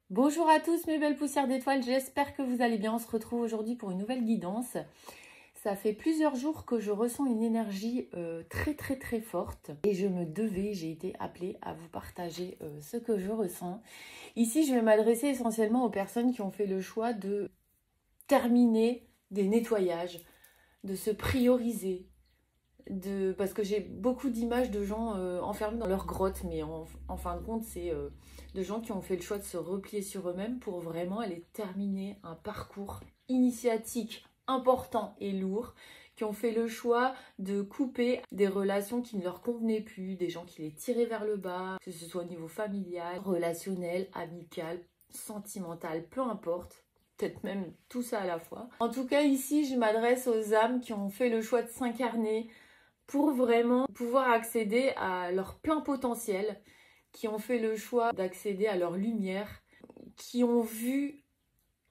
Bonjour à tous mes belles poussières d'étoiles, j'espère que vous allez bien. On se retrouve aujourd'hui pour une nouvelle guidance. Ça fait plusieurs jours que je ressens une énergie très forte et j'ai été appelée à vous partager ce que je ressens. Ici, je vais m'adresser essentiellement aux personnes qui ont fait le choix de terminer des nettoyages, de se prioriser, parce que j'ai beaucoup d'images de gens enfermés dans leur grotte, mais en fin de compte, c'est de gens qui ont fait le choix de se replier sur eux-mêmes pour vraiment aller terminer un parcours initiatique important et lourd, qui ont fait le choix de couper des relations qui ne leur convenaient plus, des gens qui les tiraient vers le bas, que ce soit au niveau familial, relationnel, amical, sentimental, peu importe. Peut-être même tout ça à la fois. En tout cas, ici, je m'adresse aux âmes qui ont fait le choix de s'incarner pour vraiment pouvoir accéder à leur plein potentiel, qui ont fait le choix d'accéder à leur lumière, qui ont vu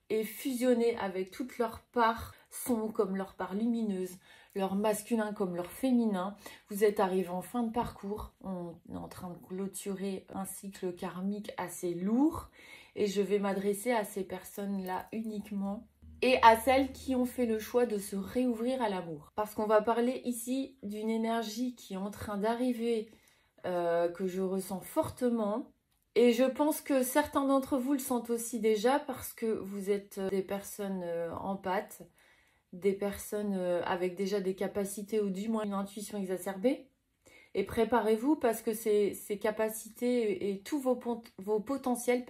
et fusionné avec toutes leurs parts sombres comme leur part lumineuse, leur masculin comme leur féminin. Vous êtes arrivés en fin de parcours, on est en train de clôturer un cycle karmique assez lourd et je vais m'adresser à ces personnes-là uniquement et à celles qui ont fait le choix de se réouvrir à l'amour. Parce qu'on va parler ici d'une énergie qui est en train d'arriver, que je ressens fortement. Et je pense que certains d'entre vous le sentent aussi déjà parce que vous êtes des personnes empathes, des personnes avec déjà des capacités ou du moins une intuition exacerbée. Et préparez-vous parce que ces capacités et tous vos potentiels,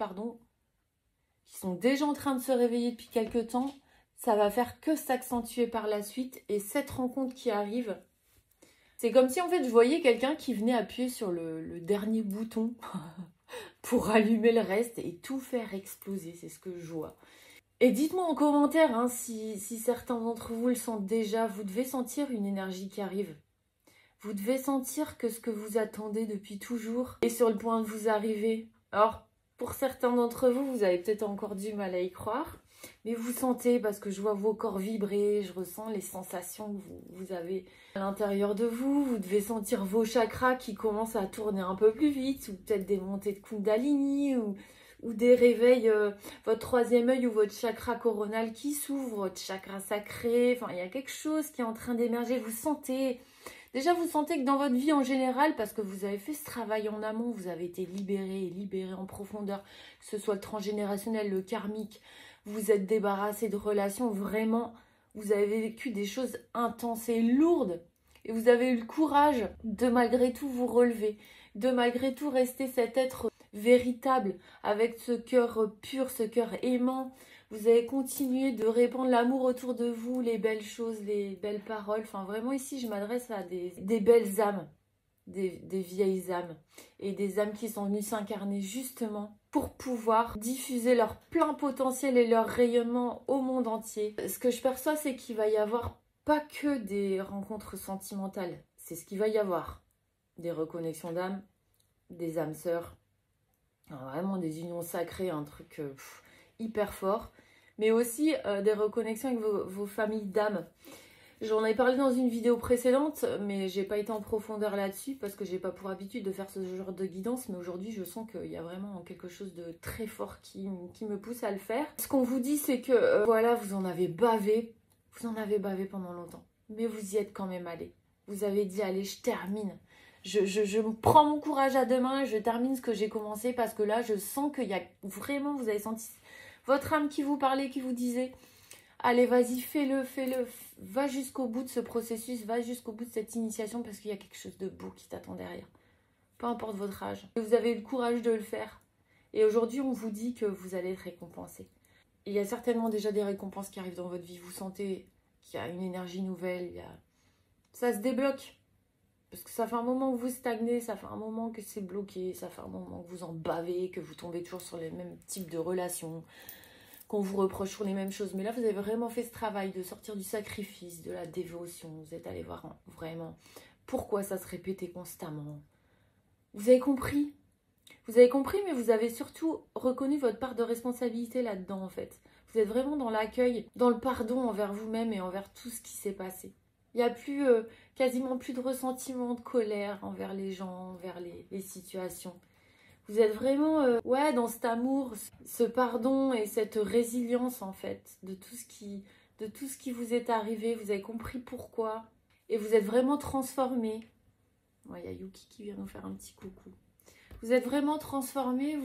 qui sont déjà en train de se réveiller depuis quelques temps, ça va faire que s'accentuer par la suite. Et cette rencontre qui arrive, c'est comme si en fait je voyais quelqu'un qui venait appuyer sur le dernier bouton pour allumer le reste et tout faire exploser, c'est ce que je vois. Et dites-moi en commentaire si certains d'entre vous le sentent déjà, vous devez sentir une énergie qui arrive. Vous devez sentir que ce que vous attendez depuis toujours est sur le point de vous arriver. Alors, pour certains d'entre vous, vous avez peut-être encore du mal à y croire, mais vous sentez, parce que je vois vos corps vibrer, je ressens les sensations que vous avez à l'intérieur de vous. Vous devez sentir vos chakras qui commencent à tourner un peu plus vite, ou peut-être des montées de Kundalini, ou des réveils, votre troisième œil ou votre chakra coronal qui s'ouvre, votre chakra sacré. Enfin, il y a quelque chose qui est en train d'émerger, vous sentez... Déjà, vous sentez que dans votre vie en général, parce que vous avez fait ce travail en amont, vous avez été libéré en profondeur, que ce soit le transgénérationnel, le karmique, vous êtes débarrassé de relations, vraiment, vous avez vécu des choses intenses et lourdes. Et vous avez eu le courage de malgré tout vous relever, de malgré tout rester cet être véritable, avec ce cœur pur, ce cœur aimant. Vous avez continué de répandre l'amour autour de vous, les belles choses, les belles paroles. Enfin, vraiment, ici, je m'adresse à des belles âmes, des vieilles âmes. Et des âmes qui sont venues s'incarner justement pour pouvoir diffuser leur plein potentiel et leur rayonnement au monde entier. Ce que je perçois, c'est qu'il va y avoir pas que des rencontres sentimentales. C'est ce qu'il va y avoir. Des reconnexions d'âmes, des âmes sœurs. Vraiment des unions sacrées, un truc... hyper fort, mais aussi des reconnexions avec vos familles d'âmes. J'en ai parlé dans une vidéo précédente, mais j'ai pas été en profondeur là-dessus parce que j'ai pas pour habitude de faire ce genre de guidance, mais aujourd'hui je sens qu'il y a vraiment quelque chose de très fort qui me pousse à le faire. Ce qu'on vous dit, c'est que voilà, vous en avez bavé pendant longtemps, mais vous y êtes quand même allé. Vous avez dit, allez, je termine. Je prends mon courage à deux mains, je termine ce que j'ai commencé parce que là, je sens qu'il y a vraiment, vous avez senti votre âme qui vous parlait, qui vous disait, allez, vas-y, fais-le, va jusqu'au bout de ce processus, va jusqu'au bout de cette initiation parce qu'il y a quelque chose de beau qui t'attend derrière. Peu importe votre âge. Vous avez eu le courage de le faire. Et aujourd'hui, on vous dit que vous allez être récompensé. Il y a certainement déjà des récompenses qui arrivent dans votre vie. Vous sentez qu'il y a une énergie nouvelle, ça se débloque. Parce que ça fait un moment que vous stagnez, ça fait un moment que c'est bloqué, ça fait un moment que vous en bavez, que vous tombez toujours sur les mêmes types de relations, qu'on vous reproche sur les mêmes choses. Mais là, vous avez vraiment fait ce travail de sortir du sacrifice, de la dévotion. Vous êtes allé voir vraiment pourquoi ça se répétait constamment. Vous avez compris. Vous avez compris, mais vous avez surtout reconnu votre part de responsabilité là-dedans, en fait. Vous êtes vraiment dans l'accueil, dans le pardon envers vous-même et envers tout ce qui s'est passé. Il n'y a plus, quasiment plus de ressentiment, de colère envers les gens, envers les situations. Vous êtes vraiment ouais, dans cet amour, ce pardon et cette résilience en fait de tout ce qui vous est arrivé. Vous avez compris pourquoi et vous êtes vraiment transformé. Ouais, il y a Yuki qui vient nous faire un petit coucou. Vous êtes vraiment transformé,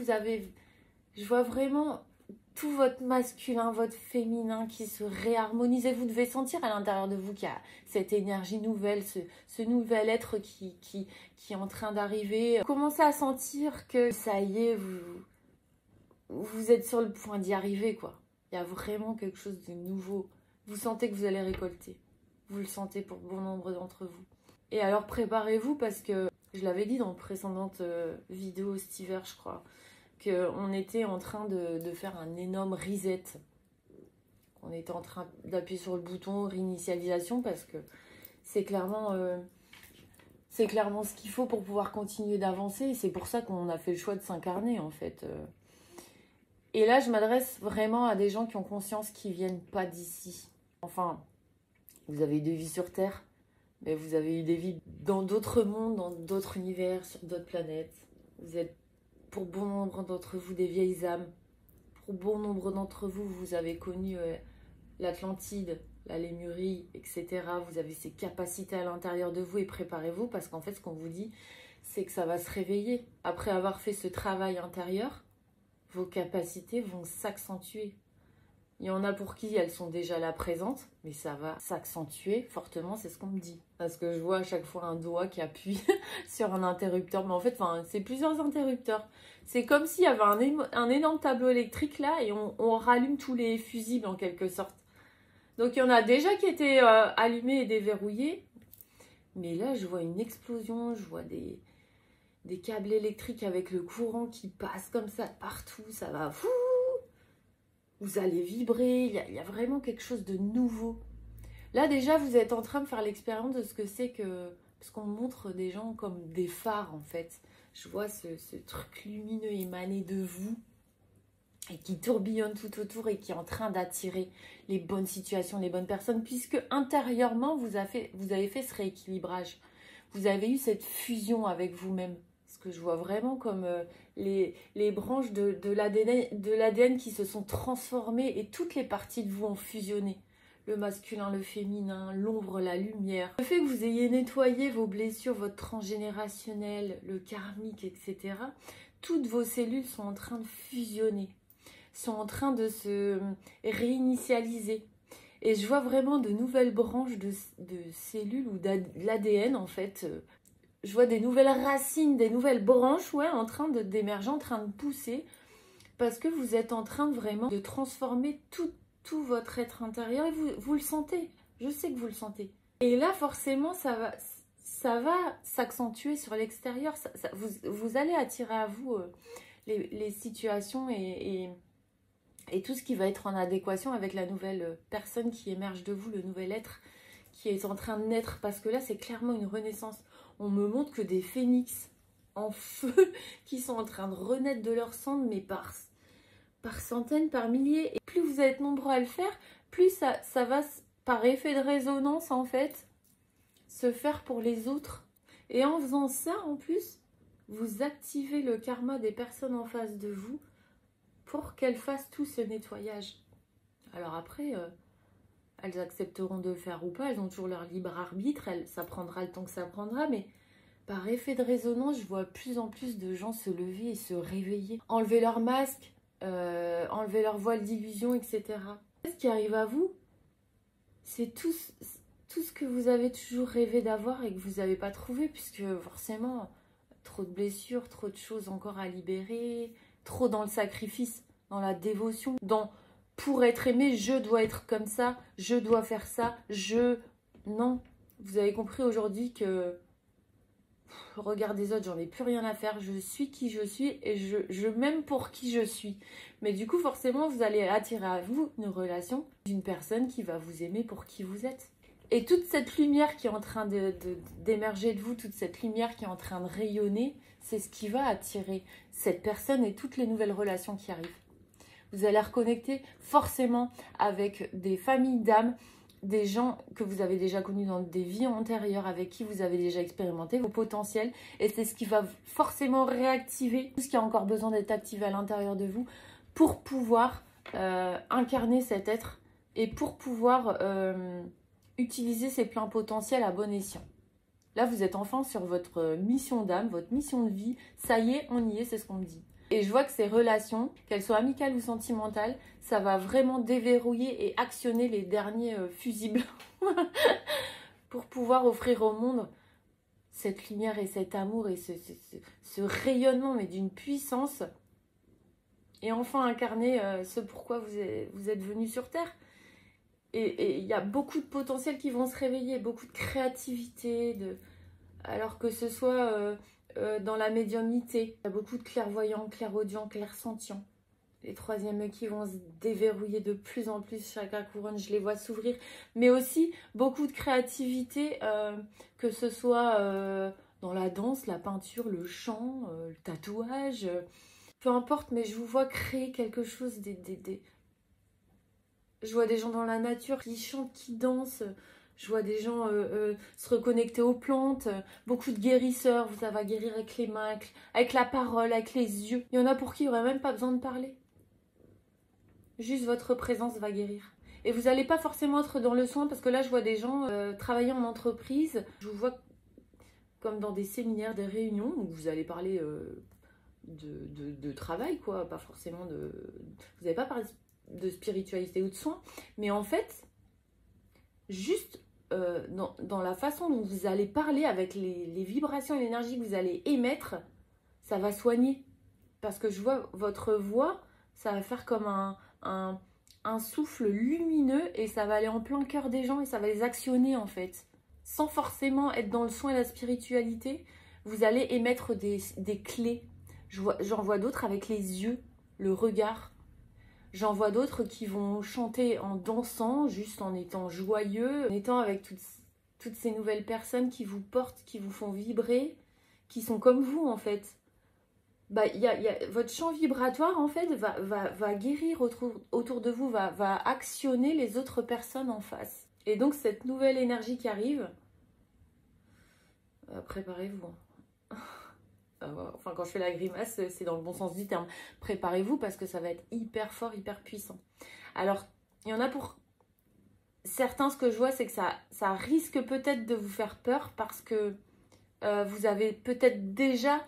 je vois vraiment tout votre masculin, votre féminin qui se réharmonise. Et vous devez sentir à l'intérieur de vous qu'il y a cette énergie nouvelle, ce nouvel être qui est en train d'arriver. Vous commencez à sentir que ça y est, vous êtes sur le point d'y arriver, quoi. Il y a vraiment quelque chose de nouveau. Vous sentez que vous allez récolter. Vous le sentez pour bon nombre d'entre vous. Et alors préparez-vous parce que, je l'avais dit dans une précédente vidéo cet hiver, je crois, qu'on était en train de faire un énorme reset. On était en train d'appuyer sur le bouton réinitialisation parce que c'est clairement ce qu'il faut pour pouvoir continuer d'avancer. Et c'est pour ça qu'on a fait le choix de s'incarner en fait. Et là, je m'adresse vraiment à des gens qui ont conscience qu'ils ne viennent pas d'ici. Enfin, vous avez eu des vies sur Terre, mais vous avez eu des vies dans d'autres mondes, dans d'autres univers, sur d'autres planètes. Vous êtes, pour bon nombre d'entre vous, des vieilles âmes. Pour bon nombre d'entre vous, vous avez connu l'Atlantide, la Lémurie, etc. Vous avez ces capacités à l'intérieur de vous et préparez-vous parce qu'en fait, ce qu'on vous dit, c'est que ça va se réveiller. Après avoir fait ce travail intérieur, vos capacités vont s'accentuer. Il y en a pour qui elles sont déjà là présentes, mais ça va s'accentuer fortement, c'est ce qu'on me dit. Parce que je vois à chaque fois un doigt qui appuie sur un interrupteur. Mais en fait, c'est plusieurs interrupteurs. C'est comme s'il y avait un énorme tableau électrique là et on rallume tous les fusibles en quelque sorte. Donc il y en a déjà qui étaient allumés et déverrouillés. Mais là, je vois une explosion, je vois des câbles électriques avec le courant qui passe comme ça partout. Ça va... Vous allez vibrer, il y a vraiment quelque chose de nouveau. Là, déjà, vous êtes en train de faire l'expérience de ce que c'est que... Parce qu'on montre des gens comme des phares, en fait. Je vois ce truc lumineux émaner de vous et qui tourbillonne tout autour et qui est en train d'attirer les bonnes situations, les bonnes personnes, puisque intérieurement, vous avez fait ce rééquilibrage. Vous avez eu cette fusion avec vous-même. Ce que je vois vraiment comme les branches de l'ADN qui se sont transformées et toutes les parties de vous ont fusionné. Le masculin, le féminin, l'ombre, la lumière. Le fait que vous ayez nettoyé vos blessures, votre transgénérationnel, le karmique, etc. Toutes vos cellules sont en train de fusionner, sont en train de se réinitialiser. Et je vois vraiment de nouvelles branches de cellules ou d'ADN en fait. Je vois des nouvelles racines, des nouvelles branches, ouais, en train d'émerger, en train de pousser. Parce que vous êtes en train vraiment de transformer tout votre être intérieur et vous le sentez. Je sais que vous le sentez. Et là, forcément, ça va s'accentuer sur l'extérieur. Vous allez attirer à vous les situations et tout ce qui va être en adéquation avec la nouvelle personne qui émerge de vous, le nouvel être qui est en train de naître. Parce que là, c'est clairement une renaissance. On me montre que des phénix en feu qui sont en train de renaître de leur cendre, mais par centaines, par milliers. Et plus vous êtes nombreux à le faire, plus ça va, par effet de résonance, en fait, se faire pour les autres. Et en faisant ça, en plus, vous activez le karma des personnes en face de vous pour qu'elles fassent tout ce nettoyage. Alors après, elles accepteront de le faire ou pas, elles ont toujours leur libre arbitre, ça prendra le temps que ça prendra, mais par effet de résonance, je vois de plus en plus de gens se lever et se réveiller, enlever leur masque, enlever leur voile d'illusion, etc. Ce qui arrive à vous, c'est tout ce que vous avez toujours rêvé d'avoir et que vous n'avez pas trouvé, puisque forcément, trop de blessures, trop de choses encore à libérer, trop dans le sacrifice, dans la dévotion, dans... Pour être aimé, je dois être comme ça, je dois faire ça, Non, vous avez compris aujourd'hui que regard des autres, j'en ai plus rien à faire, je suis qui je suis et je m'aime pour qui je suis. Mais du coup, forcément, vous allez attirer à vous une relation d'une personne qui va vous aimer pour qui vous êtes. Et toute cette lumière qui est en train d'émerger de vous, toute cette lumière qui est en train de rayonner, c'est ce qui va attirer cette personne et toutes les nouvelles relations qui arrivent. Vous allez reconnecter forcément avec des familles d'âmes, des gens que vous avez déjà connus dans des vies antérieures, avec qui vous avez déjà expérimenté vos potentiels. Et c'est ce qui va forcément réactiver tout ce qui a encore besoin d'être activé à l'intérieur de vous pour pouvoir incarner cet être et pour pouvoir utiliser ses pleins potentiels à bon escient. Là, vous êtes enfin sur votre mission d'âme, votre mission de vie. Ça y est, on y est, c'est ce qu'on me dit. Et je vois que ces relations, qu'elles soient amicales ou sentimentales, ça va vraiment déverrouiller et actionner les derniers fusibles pour pouvoir offrir au monde cette lumière et cet amour et ce rayonnement, mais d'une puissance. Et enfin incarner ce pourquoi vous êtes venu sur Terre. Et il y a beaucoup de potentiel qui vont se réveiller, beaucoup de créativité, alors que ce soit dans la médiumnité. Il y a beaucoup de clairvoyants, clairaudients, clairsentients. Les troisièmes œils qui vont se déverrouiller de plus en plus, chaque couronne, je les vois s'ouvrir. Mais aussi beaucoup de créativité, que ce soit dans la danse, la peinture, le chant, le tatouage. Peu importe, mais je vous vois créer quelque chose, Je vois des gens dans la nature qui chantent, qui dansent. Je vois des gens se reconnecter aux plantes. Beaucoup de guérisseurs. Ça va guérir avec les mains, avec la parole, avec les yeux. Il y en a pour qui il n'y aurait même pas besoin de parler. Juste votre présence va guérir. Et vous n'allez pas forcément être dans le soin, parce que là, je vois des gens travailler en entreprise. Je vous vois comme dans des séminaires, des réunions, où vous allez parler de travail, quoi. Pas forcément de... Vous n'allez pas parler de spiritualité ou de soins, mais en fait, juste dans la façon dont vous allez parler, avec les vibrations et l'énergie que vous allez émettre, ça va soigner. Parce que je vois votre voix, ça va faire comme un souffle lumineux, et ça va aller en plein cœur des gens et ça va les actionner en fait. Sans forcément être dans le soin et la spiritualité, vous allez émettre des clés. J'en vois d'autres avec les yeux, le regard. J'en vois d'autres qui vont chanter en dansant, juste en étant joyeux, en étant avec toutes ces nouvelles personnes qui vous portent, qui vous font vibrer, qui sont comme vous en fait. Bah, votre champ vibratoire en fait va guérir autour de vous, va actionner les autres personnes en face. Et donc cette nouvelle énergie qui arrive, préparez-vous. Enfin, quand je fais la grimace, c'est dans le bon sens du terme. Préparez-vous, parce que ça va être hyper fort, hyper puissant. Alors, il y en a pour certains, ce que je vois, c'est que ça risque peut-être de vous faire peur, parce que vous avez peut-être déjà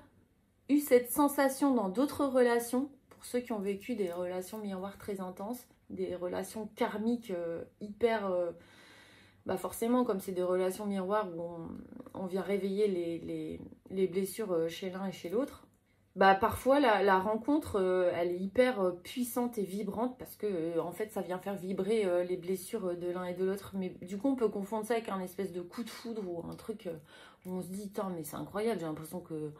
eu cette sensation dans d'autres relations, pour ceux qui ont vécu des relations miroirs très intenses, des relations karmiques hyper... bah forcément, comme c'est des relations miroirs où on vient réveiller les blessures chez l'un et chez l'autre, bah parfois la rencontre, elle est hyper puissante et vibrante, parce que en fait ça vient faire vibrer les blessures de l'un et de l'autre. Mais du coup on peut confondre ça avec un espèce de coup de foudre, ou un truc où on se dit, mais c'est incroyable, j'ai l'impression que...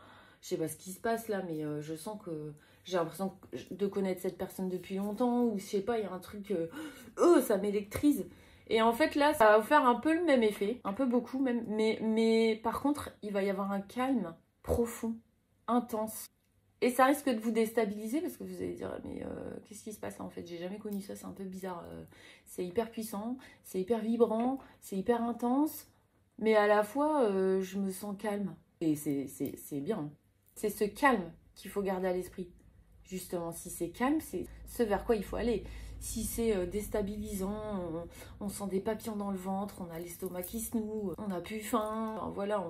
Je sais pas ce qui se passe là, mais je sens que j'ai l'impression de connaître cette personne depuis longtemps, ou je sais pas, il y a un truc, ça m'électrise. Et en fait là, ça va vous faire un peu le même effet, un peu beaucoup même, mais par contre, il va y avoir un calme profond, intense. Et ça risque de vous déstabiliser, parce que vous allez dire, mais qu'est-ce qui se passe là en fait? J'ai jamais connu ça, c'est un peu bizarre. C'est hyper puissant, c'est hyper vibrant, c'est hyper intense, mais à la fois, je me sens calme. Et c'est bien. C'est ce calme qu'il faut garder à l'esprit. Justement, si c'est calme, c'est ce vers quoi il faut aller. Si c'est déstabilisant, on sent des papillons dans le ventre, on a l'estomac qui se noue, on n'a plus faim, enfin, voilà,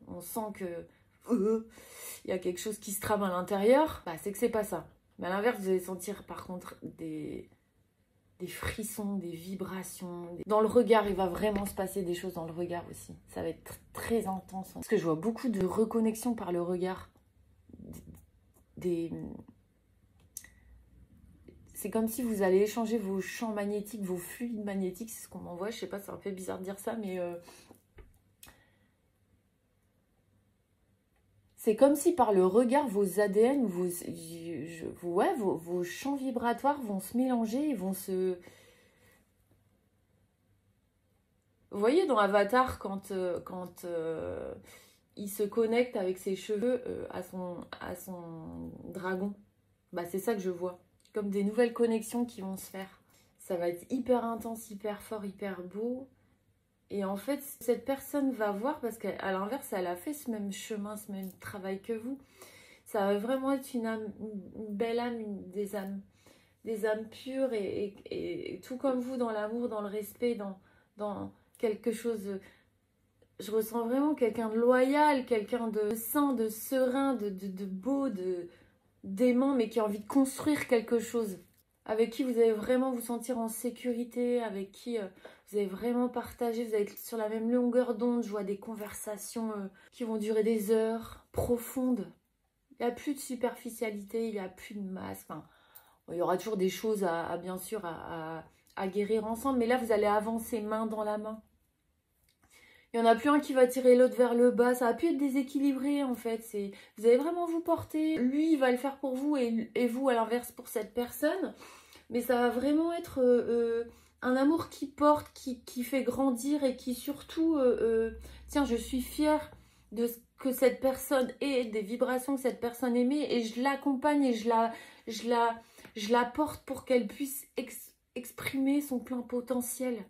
on sent que il y a quelque chose qui se trame à l'intérieur, bah, c'est que c'est pas ça. Mais à l'inverse, vous allez sentir par contre des frissons, des vibrations. Dans le regard, il va vraiment se passer des choses dans le regard aussi. Ça va être très intense. Parce que je vois beaucoup de reconnexion par le regard. C'est comme si vous allez échanger vos champs magnétiques, vos fluides magnétiques, c'est ce qu'on m'envoie. Je sais pas, c'est un peu bizarre de dire ça, mais... c'est comme si par le regard, vos ADN, vos champs vibratoires vont se mélanger, vont se... Vous voyez dans Avatar, quand il se connecte avec ses cheveux à son dragon, bah c'est ça que je vois. Comme des nouvelles connexions qui vont se faire. Ça va être hyper intense, hyper fort, hyper beau. Et en fait, cette personne va voir, parce qu'à l'inverse, elle a fait ce même chemin, ce même travail que vous. Ça va vraiment être une âme, une belle âme, des âmes pures et tout comme vous dans l'amour, dans le respect, dans quelque chose. Je ressens vraiment quelqu'un de loyal, quelqu'un de sain, de serein, de beau, d'aimant, mais qui a envie de construire quelque chose. Avec qui vous allez vraiment vous sentir en sécurité, avec qui vous allez vraiment partager, vous allez être sur la même longueur d'onde. Je vois des conversations qui vont durer des heures, profondes. Il n'y a plus de superficialité, il n'y a plus de masque. Enfin, il y aura toujours des choses bien sûr à guérir ensemble, mais là vous allez avancer main dans la main. Il n'y en a plus un qui va tirer l'autre vers le bas, ça va plus être déséquilibré en fait. Vous allez vraiment vous porter, lui il va le faire pour vous et vous à l'inverse pour cette personne. Mais ça va vraiment être un amour qui porte, qui fait grandir et qui surtout, tiens, je suis fière de ce que cette personne est, des vibrations que cette personne émet et je l'accompagne et je la porte pour qu'elle puisse exprimer son plein potentiel.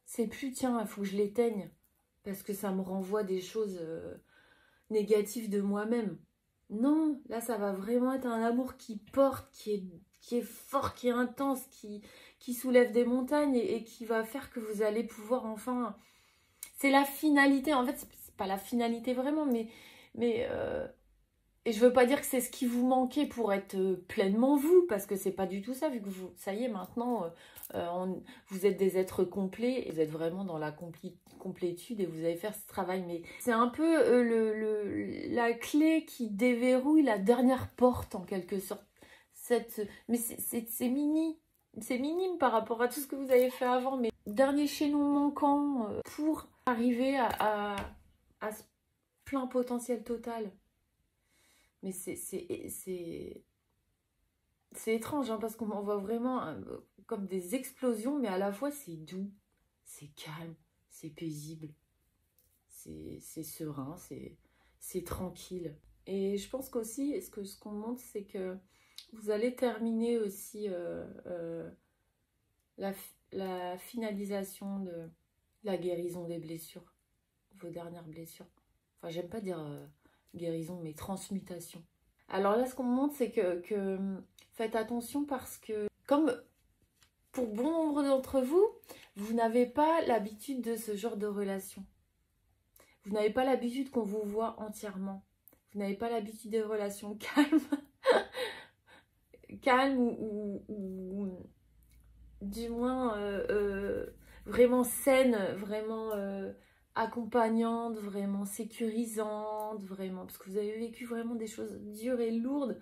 C'est plus, tiens, il faut que je l'éteigne parce que ça me renvoie des choses négatives de moi-même. Non, là, ça va vraiment être un amour qui porte, qui est fort, qui est intense, qui soulève des montagnes et qui va faire que vous allez pouvoir enfin... C'est la finalité, en fait, c'est pas la finalité vraiment, mais et je veux pas dire que c'est ce qui vous manquait pour être pleinement vous, parce que c'est pas du tout ça, vu que vous, ça y est, maintenant, vous êtes des êtres complets, et vous êtes vraiment dans la complétude, et vous allez faire ce travail, mais c'est un peu la clé qui déverrouille la dernière porte, en quelque sorte. Mais c'est minime par rapport à tout ce que vous avez fait avant, mais dernier chaînon manquant pour arriver à ce plein potentiel total. Mais c'est étrange, hein, parce qu'on m'envoie vraiment comme des explosions, mais à la fois c'est doux, c'est calme, c'est paisible, c'est serein, c'est tranquille. Et je pense qu'aussi, ce qu'on montre, c'est que vous allez terminer aussi la finalisation de la guérison des blessures, vos dernières blessures. Enfin, j'aime pas dire guérison, mais transmutation. Alors là, ce qu'on me montre, c'est que faites attention parce que, comme pour bon nombre d'entre vous, vous n'avez pas l'habitude de ce genre de relation. Vous n'avez pas l'habitude qu'on vous voit entièrement. Vous n'avez pas l'habitude des relations calmes. Calmes ou du moins vraiment saines, vraiment accompagnantes, vraiment sécurisantes, vraiment, parce que vous avez vécu vraiment des choses dures et lourdes.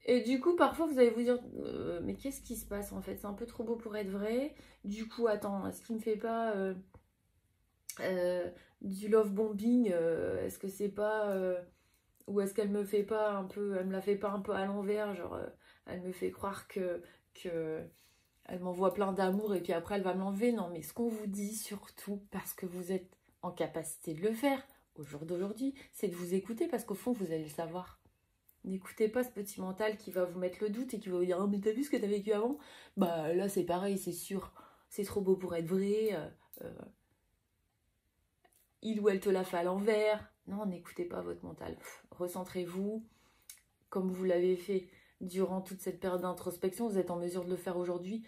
Et du coup, parfois, vous allez vous dire, mais qu'est-ce qui se passe en fait? C'est un peu trop beau pour être vrai. Du coup, attends, est-ce qu'il me fait pas du love bombing? Est-ce que c'est pas... ou est-ce qu'elle me fait pas un peu... Elle me la fait pas un peu à l'envers? Genre, elle me fait croire que elle m'envoie plein d'amour et puis après elle va me l'enlever. Non, mais ce qu'on vous dit surtout, parce que vous êtes en capacité de le faire au jour d'aujourd'hui, c'est de vous écouter parce qu'au fond, vous allez le savoir. N'écoutez pas ce petit mental qui va vous mettre le doute et qui va vous dire « Oh, mais t'as vu ce que t'as vécu avant ?» Bah là, c'est pareil, c'est sûr. C'est trop beau pour être vrai. Il ou elle te l'a fait à l'envers. Non, n'écoutez pas votre mental. Recentrez-vous. Comme vous l'avez fait durant toute cette période d'introspection, vous êtes en mesure de le faire aujourd'hui.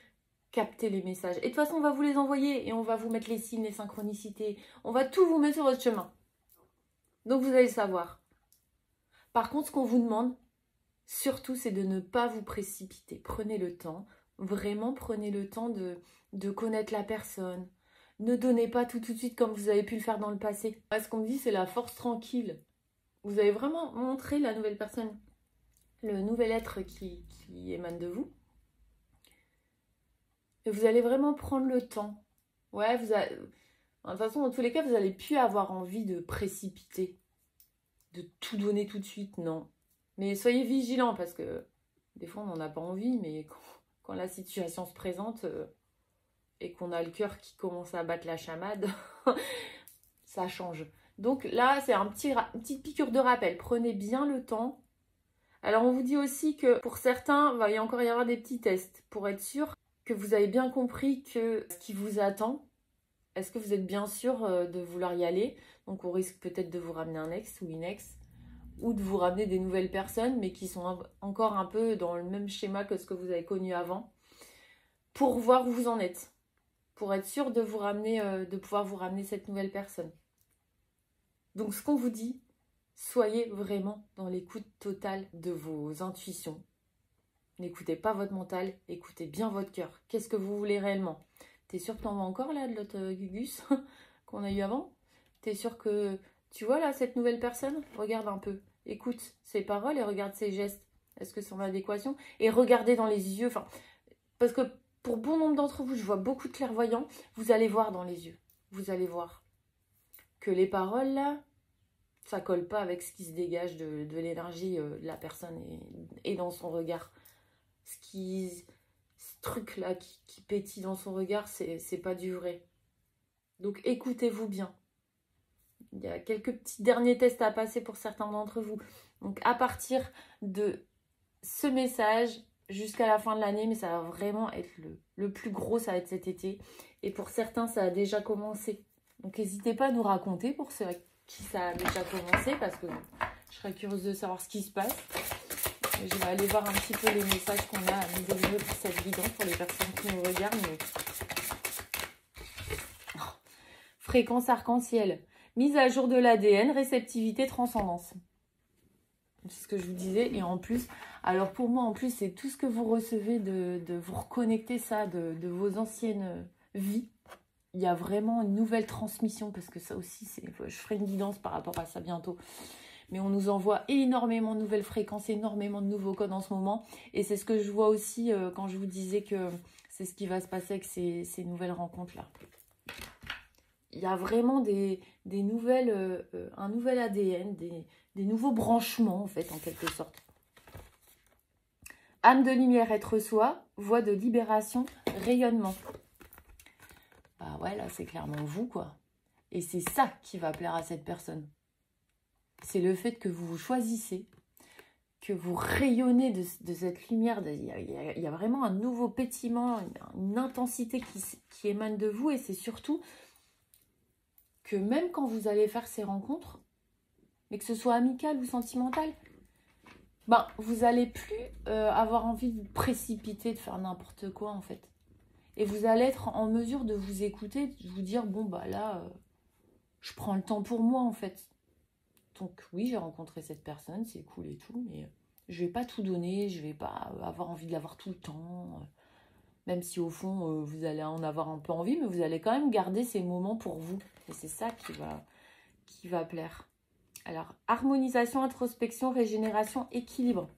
Captez les messages. Et de toute façon, on va vous les envoyer et on va vous mettre les signes, les synchronicités. On va tout vous mettre sur votre chemin. Donc vous allez le savoir. Par contre, ce qu'on vous demande, surtout, c'est de ne pas vous précipiter. Prenez le temps. Vraiment, prenez le temps de connaître la personne. Ne donnez pas tout de suite comme vous avez pu le faire dans le passé. Ce qu'on me dit, c'est la force tranquille. Vous avez vraiment montré la nouvelle personne, le nouvel être qui émane de vous. Et vous allez vraiment prendre le temps. Ouais, de toute façon, dans tous les cas, vous n'allez plus avoir envie de précipiter, de tout donner tout de suite, non. Mais soyez vigilants parce que des fois, on n'en a pas envie, mais quand la situation se présente et qu'on a le cœur qui commence à battre la chamade, ça change. Donc là, c'est une petite piqûre de rappel. Prenez bien le temps. Alors, on vous dit aussi que pour certains, il va encore y avoir des petits tests pour être sûr que vous avez bien compris que ce qui vous attend, est-ce que vous êtes bien sûr de vouloir y aller? Donc on risque peut-être de vous ramener un ex ou une ex, ou de vous ramener des nouvelles personnes, mais qui sont encore un peu dans le même schéma que ce que vous avez connu avant, pour voir où vous en êtes, pour être sûr de vous ramener, de pouvoir vous ramener cette nouvelle personne. Donc ce qu'on vous dit, soyez vraiment dans l'écoute totale de vos intuitions. N'écoutez pas votre mental, écoutez bien votre cœur. Qu'est-ce que vous voulez réellement? T'es sûr que t'en vas encore là de l'autre Gugus qu'on a eu avant? T'es sûr que tu vois là cette nouvelle personne? Regarde un peu, écoute ses paroles et regarde ses gestes. Est-ce que c'est en adéquation? Et regardez dans les yeux, parce que pour bon nombre d'entre vous, je vois beaucoup de clairvoyants, vous allez voir dans les yeux. Vous allez voir que les paroles là, ça colle pas avec ce qui se dégage de l'énergie de la personne et dans son regard. Ce truc-là qui pétille dans son regard, c'est pas du vrai. Donc écoutez-vous bien. Il y a quelques petits derniers tests à passer pour certains d'entre vous. Donc à partir de ce message jusqu'à la fin de l'année, mais ça va vraiment être le plus gros, ça va être cet été. Et pour certains, ça a déjà commencé. Donc n'hésitez pas à nous raconter pour ceux à qui ça a déjà commencé, parce que je serais curieuse de savoir ce qui se passe. Je vais aller voir un petit peu les messages qu'on a à nous délivrer pour cette guidance, pour les personnes qui nous regardent. Mais... oh. Fréquence arc-en-ciel. Mise à jour de l'ADN, réceptivité, transcendance. C'est ce que je vous disais. Et en plus, alors pour moi, en plus, c'est tout ce que vous recevez de vous reconnecter ça, de vos anciennes vies. Il y a vraiment une nouvelle transmission, parce que ça aussi, je ferai une guidance par rapport à ça bientôt. Mais on nous envoie énormément de nouvelles fréquences, énormément de nouveaux codes en ce moment. Et c'est ce que je vois aussi quand je vous disais que c'est ce qui va se passer avec ces nouvelles rencontres-là. Il y a vraiment des nouvelles, un nouvel ADN, des nouveaux branchements, en fait, en quelque sorte. Âme de lumière, être soi, voie de libération, rayonnement. Bah ouais, là, c'est clairement vous, quoi. Et c'est ça qui va plaire à cette personne. C'est le fait que vous vous choisissez, que vous rayonnez de cette lumière. Il y a vraiment un nouveau pétillement, une intensité qui émane de vous. Et c'est surtout que même quand vous allez faire ces rencontres, mais que ce soit amical ou sentimental, ben, vous n'allez plus avoir envie de vous précipiter, de faire n'importe quoi, en fait. Et vous allez être en mesure de vous écouter, de vous dire, bon, bah là, je prends le temps pour moi, en fait. Donc oui, j'ai rencontré cette personne, c'est cool et tout, mais je vais pas tout donner, je vais pas avoir envie de l'avoir tout le temps. Même si au fond, vous allez en avoir un peu envie, mais vous allez quand même garder ces moments pour vous. Et c'est ça qui va plaire. Alors, harmonisation, introspection, régénération, équilibre.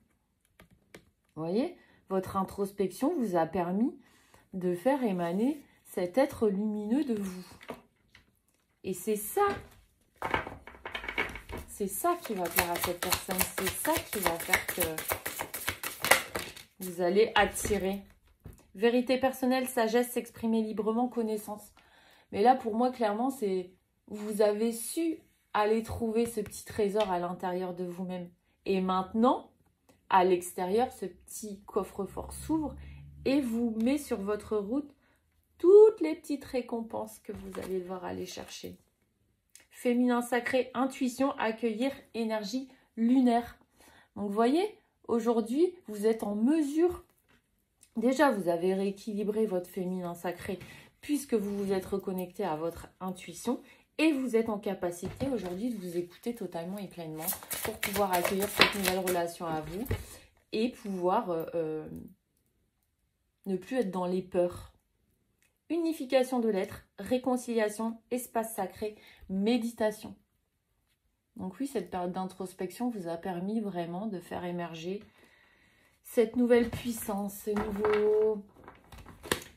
Vous voyez, votre introspection vous a permis de faire émaner cet être lumineux de vous. Et c'est ça qui va plaire à cette personne. C'est ça qui va faire que vous allez attirer. Vérité personnelle, sagesse, s'exprimer librement, connaissance. Mais là, pour moi, clairement, c'est vous avez su aller trouver ce petit trésor à l'intérieur de vous-même. Et maintenant, à l'extérieur, ce petit coffre-fort s'ouvre et vous met sur votre route toutes les petites récompenses que vous allez devoir aller chercher. Féminin sacré, intuition, accueillir, énergie lunaire. Donc, vous voyez, aujourd'hui, vous êtes en mesure, déjà, vous avez rééquilibré votre féminin sacré puisque vous vous êtes reconnecté à votre intuition et vous êtes en capacité aujourd'hui de vous écouter totalement et pleinement pour pouvoir accueillir cette nouvelle relation à vous et pouvoir ne plus être dans les peurs. Unification de l'être, réconciliation, espace sacré, méditation. Donc oui, cette période d'introspection vous a permis vraiment de faire émerger cette nouvelle puissance,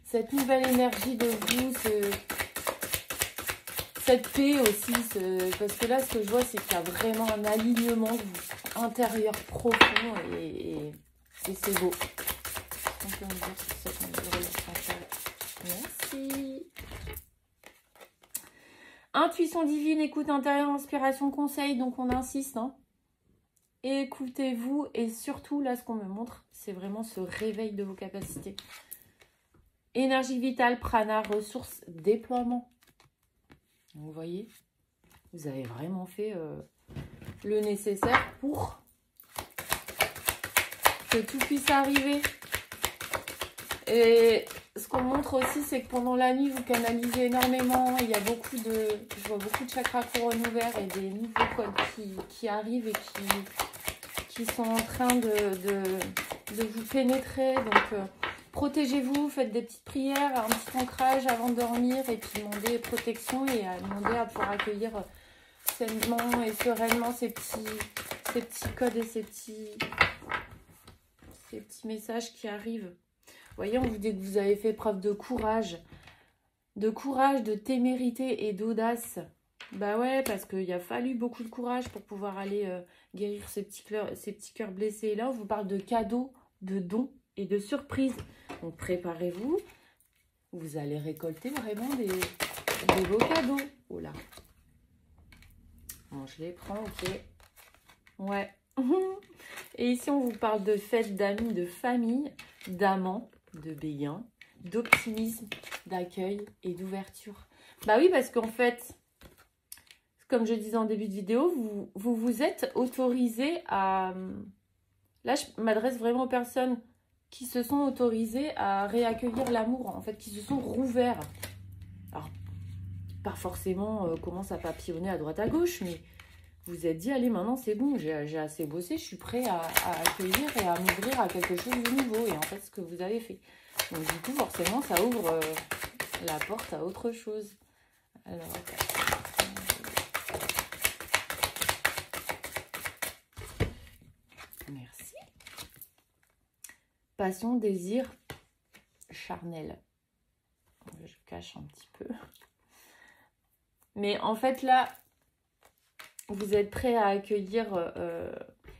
cette nouvelle énergie de vous, cette paix aussi. Parce que là, ce que je vois, c'est qu'il y a vraiment un alignement intérieur profond et c'est beau. On peut me dire sur cette nouvelle relation. Merci. Intuition divine, écoute intérieure, inspiration, conseil. Donc, on insiste. Hein. Écoutez-vous. Et surtout, là, ce qu'on me montre, c'est vraiment ce réveil de vos capacités. Énergie vitale, prana, ressources, déploiement. Vous voyez, vous avez vraiment fait le nécessaire pour que tout puisse arriver. Et ce qu'on montre aussi, c'est que pendant la nuit, vous canalisez énormément. Il y a beaucoup de... Je vois beaucoup de chakras couronne ouverts et des nouveaux codes qui arrivent et qui sont en train de vous pénétrer. Donc, protégez-vous, faites des petites prières, un petit ancrage avant de dormir et puis demandez protection et demandez à pouvoir accueillir sainement et sereinement ces petits codes et ces petits messages qui arrivent. Vous voyez, on vous dit que vous avez fait preuve de courage, de témérité et d'audace. Bah ouais, parce qu'il a fallu beaucoup de courage pour pouvoir aller guérir ces petits cœurs blessés. Et là, on vous parle de cadeaux, de dons et de surprises. Donc, préparez-vous. Vous allez récolter vraiment des beaux cadeaux. Oh là. Bon, je les prends, ok. Ouais. Et ici, on vous parle de fêtes, d'amis, de famille, d'amants, de béguins, d'optimisme, d'accueil et d'ouverture. Bah oui, parce qu'en fait, comme je disais en début de vidéo, vous êtes autorisé à... Là, je m'adresse vraiment aux personnes qui se sont autorisées à réaccueillir l'amour, en fait, qui se sont rouverts. Alors, pas forcément commence à papillonner à droite à gauche, mais vous êtes dit, allez, maintenant c'est bon, j'ai assez bossé, je suis prêt à accueillir et à m'ouvrir à quelque chose de nouveau. Et en fait, ce que vous avez fait. Donc du coup, forcément, ça ouvre la porte à autre chose. Alors, merci. Passion, désir, charnel. Je cache un petit peu. Mais en fait, là, vous êtes prêt à accueillir...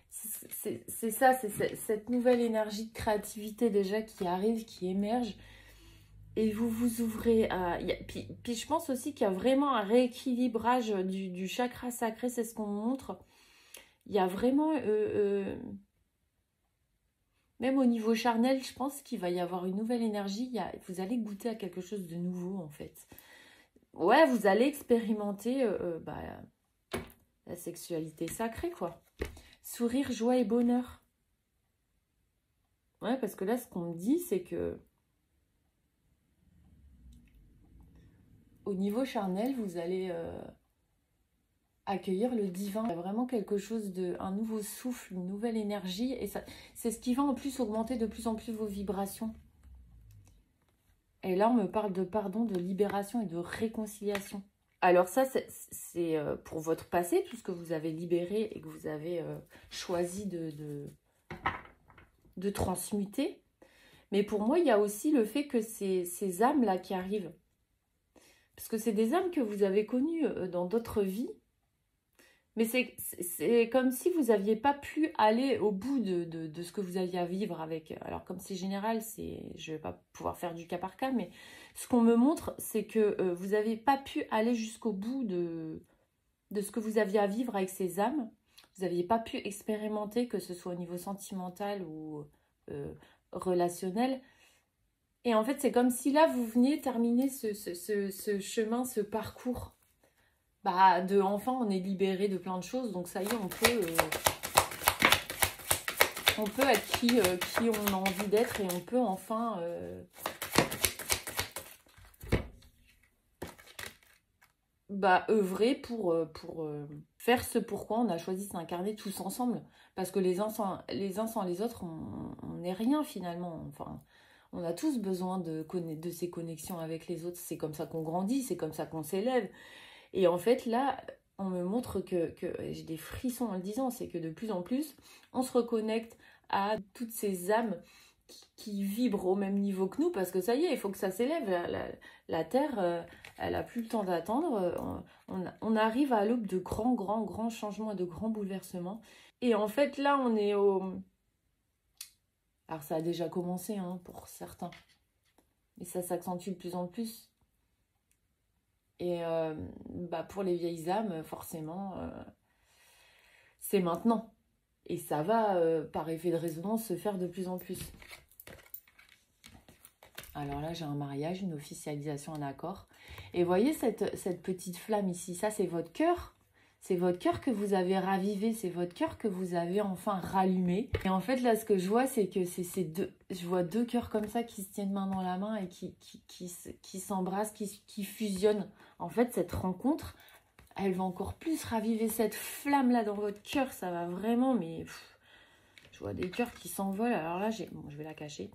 c'est ça, c'est cette nouvelle énergie de créativité déjà qui arrive, qui émerge. Et vous vous ouvrez à... Puis je pense aussi qu'il y a vraiment un rééquilibrage du chakra sacré, c'est ce qu'on montre. Il y a vraiment... même au niveau charnel, je pense qu'il va y avoir une nouvelle énergie. Vous allez goûter à quelque chose de nouveau, en fait. Ouais, vous allez expérimenter la sexualité sacrée, quoi. Sourire, joie et bonheur. Ouais, parce que là, ce qu'on me dit, c'est que au niveau charnel, vous allez accueillir le divin. Il y a vraiment quelque chose un nouveau souffle, une nouvelle énergie. Et c'est ce qui va en plus augmenter de plus en plus vos vibrations. Et là, on me parle de pardon, de libération et de réconciliation. Alors ça, c'est pour votre passé, tout ce que vous avez libéré et que vous avez choisi de transmuter. Mais pour moi, il y a aussi le fait que ces âmes-là qui arrivent, parce que c'est des âmes que vous avez connues dans d'autres vies, mais c'est comme si vous n'aviez pas pu aller au bout de ce que vous aviez à vivre avec. Alors comme c'est général, je ne vais pas pouvoir faire du cas par cas, mais ce qu'on me montre, c'est que vous n'avez pas pu aller jusqu'au bout de ce que vous aviez à vivre avec ces âmes. Vous n'aviez pas pu expérimenter, que ce soit au niveau sentimental ou relationnel. Et en fait, c'est comme si là, vous veniez terminer ce chemin, ce parcours. Bah, de enfant, on est libéré de plein de choses. Donc ça y est, on peut être qui on a envie d'être et on peut enfin... œuvrer pour faire ce pourquoi on a choisi de s'incarner tous ensemble. Parce que les uns sans les autres, on n'est rien finalement. Enfin, on a tous besoin de ces connexions avec les autres. C'est comme ça qu'on grandit, c'est comme ça qu'on s'élève. Et en fait, là, on me montre que j'ai des frissons en le disant, c'est que de plus en plus, on se reconnecte à toutes ces âmes qui vibrent au même niveau que nous, parce que ça y est, il faut que ça s'élève. La Terre, elle n'a plus le temps d'attendre. On arrive à l'aube de grands changements et de grands bouleversements. Et en fait, là, on est au... Alors, ça a déjà commencé pour certains. Mais ça s'accentue de plus en plus. Et pour les vieilles âmes, forcément, c'est maintenant. Et ça va, par effet de résonance, se faire de plus en plus. Alors là, j'ai un mariage, une officialisation, un accord. Et voyez cette petite flamme ici, ça c'est votre cœur. C'est votre cœur que vous avez ravivé, c'est votre cœur que vous avez enfin rallumé. Et en fait, là, ce que je vois, c'est que c'est ces deux... Je vois deux cœurs comme ça qui se tiennent main dans la main et qui s'embrassent, qui fusionnent. En fait, cette rencontre, elle va encore plus raviver cette flamme-là dans votre cœur. Ça va vraiment, mais... je vois des cœurs qui s'envolent. Alors là, bon, je vais la cacher.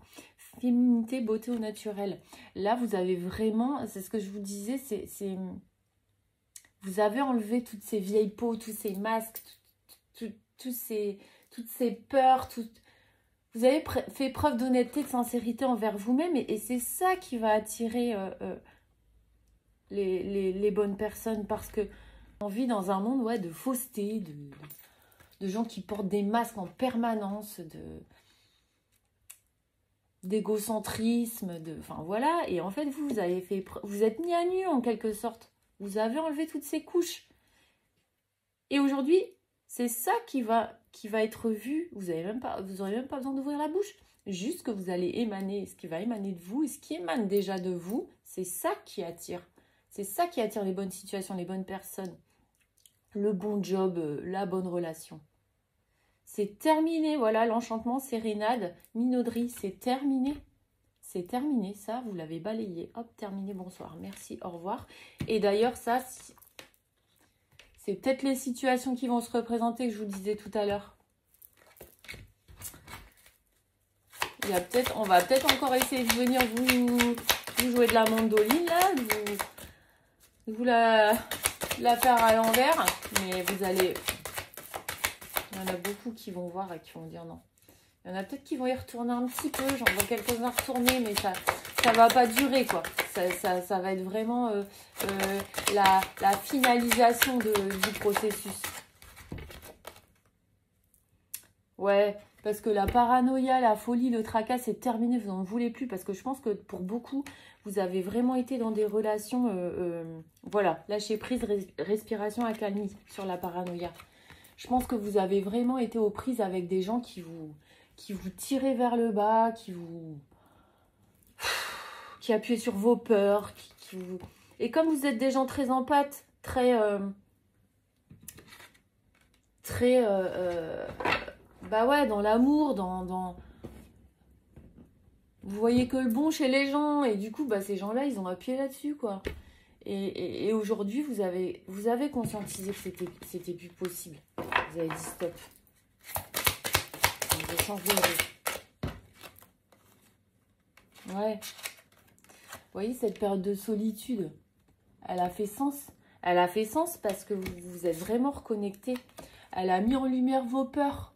Féminité, beauté au naturel. Là, vous avez vraiment... C'est ce que je vous disais, c'est... Vous avez enlevé toutes ces vieilles peaux, tous ces masques, toutes ces peurs. Vous avez fait preuve d'honnêteté, de sincérité envers vous-même. Et c'est ça qui va attirer les bonnes personnes. Parce que on vit dans un monde de fausseté, de gens qui portent des masques en permanence, d'égocentrisme. Enfin voilà. Et en fait, vous avez fait vous êtes mis à nu en quelque sorte. Vous avez enlevé toutes ces couches. Et aujourd'hui, c'est ça qui va être vu. Vous n'aurez même pas besoin d'ouvrir la bouche. Juste que vous allez émaner ce qui va émaner de vous. Et ce qui émane déjà de vous, c'est ça qui attire. C'est ça qui attire les bonnes situations, les bonnes personnes. Le bon job, la bonne relation. C'est terminé. Voilà, l'enchantement, sérénade, minauderie, c'est terminé. C'est terminé, ça, vous l'avez balayé. Hop, terminé, bonsoir, merci, au revoir. Et d'ailleurs, ça, c'est peut-être les situations qui vont se représenter que je vous disais tout à l'heure. On va peut-être encore essayer de venir vous jouer de la mandoline, là, de vous la faire à l'envers. Mais vous allez... Il y en a beaucoup qui vont voir et qui vont dire non. Il y en a peut-être qui vont y retourner un petit peu. J'en vois quelques-uns retourner, mais ça va pas durer, quoi. Ça va être vraiment la finalisation du processus. Ouais, parce que la paranoïa, la folie, le tracas, c'est terminé. Vous n'en voulez plus. Parce que je pense que pour beaucoup, vous avez vraiment été dans des relations... voilà, lâcher prise, respiration, accalmie sur la paranoïa. Je pense que vous avez vraiment été aux prises avec des gens qui vous tiraient vers le bas, qui appuyaient sur vos peurs. Et comme vous êtes des gens très empathes, très dans l'amour, vous voyez que le bon chez les gens. Et du coup, ces gens-là, ils ont appuyé là-dessus, quoi. Et aujourd'hui, vous avez conscientisé que c'était plus possible. Vous avez dit stop. Vous avez changé de... Ouais. Vous voyez, cette période de solitude, elle a fait sens. Elle a fait sens parce que vous vous êtes vraiment reconnecté. Elle a mis en lumière vos peurs.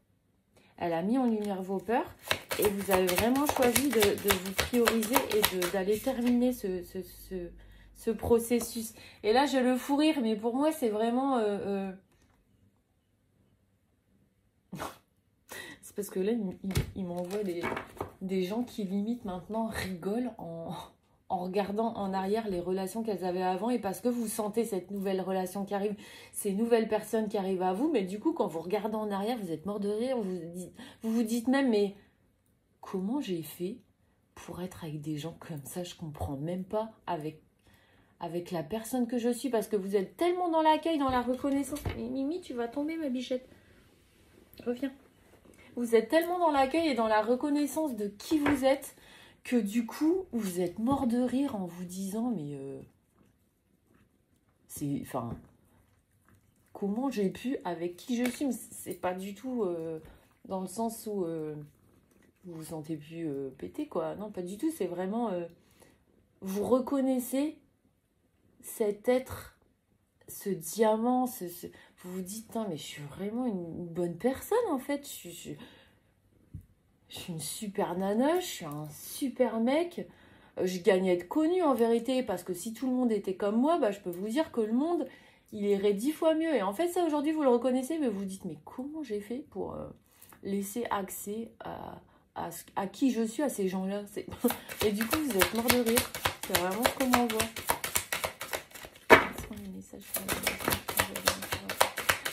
Elle a mis en lumière vos peurs. Et vous avez vraiment choisi de vous prioriser et d'aller terminer ce processus. Et là, je le fous rire, mais pour moi, c'est vraiment... c'est parce que là, il m'envoie des gens qui, limite, maintenant, rigolent en regardant en arrière les relations qu'elles avaient avant. Et parce que vous sentez cette nouvelle relation qui arrive, ces nouvelles personnes qui arrivent à vous. Mais du coup, quand vous regardez en arrière, vous êtes mort de rire. Vous vous dites même, mais comment j'ai fait pour être avec des gens comme ça? Je comprends même pas avec la personne que je suis, parce que vous êtes tellement dans l'accueil, dans la reconnaissance. Mais Mimi, tu vas tomber, ma bichette. Reviens. Vous êtes tellement dans l'accueil et dans la reconnaissance de qui vous êtes que du coup, vous êtes mort de rire en vous disant, mais comment j'ai pu, avec qui je suis? C'est pas du tout dans le sens où vous vous sentez plus pété, quoi. Non, pas du tout. C'est vraiment... vous reconnaissez cet être, ce diamant, vous vous dites, mais je suis vraiment une bonne personne, en fait. Je suis une super nana, je suis un super mec. Je gagne à être connue, en vérité, parce que si tout le monde était comme moi, je peux vous dire que le monde, il irait 10 fois mieux. Et en fait, ça, aujourd'hui, vous le reconnaissez, mais vous vous dites, mais comment j'ai fait pour laisser accès à qui je suis, à ces gens-là? Et du coup, vous êtes mort de rire. C'est vraiment ce qu'on m'envoie.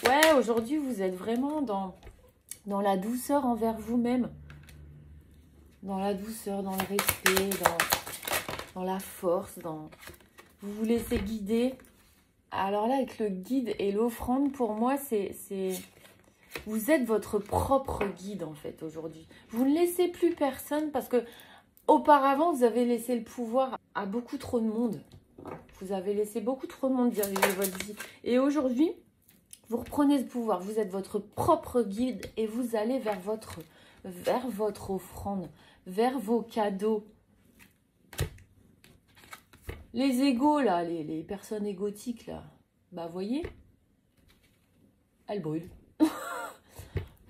Ouais, aujourd'hui, vous êtes vraiment dans la douceur envers vous-même. Dans la douceur, dans le respect, la force, vous vous laissez guider. Alors là, avec le guide et l'offrande, pour moi, vous êtes votre propre guide, en fait, aujourd'hui. Vous ne laissez plus personne, parce que auparavant, vous avez laissé le pouvoir à beaucoup trop de monde. Vous avez laissé beaucoup trop de monde diriger votre vie. Et aujourd'hui, vous reprenez ce pouvoir. Vous êtes votre propre guide et vous allez vers votre offrande, vers vos cadeaux. Les égos, là, les personnes égotiques, là, bah, voyez, elles brûlent.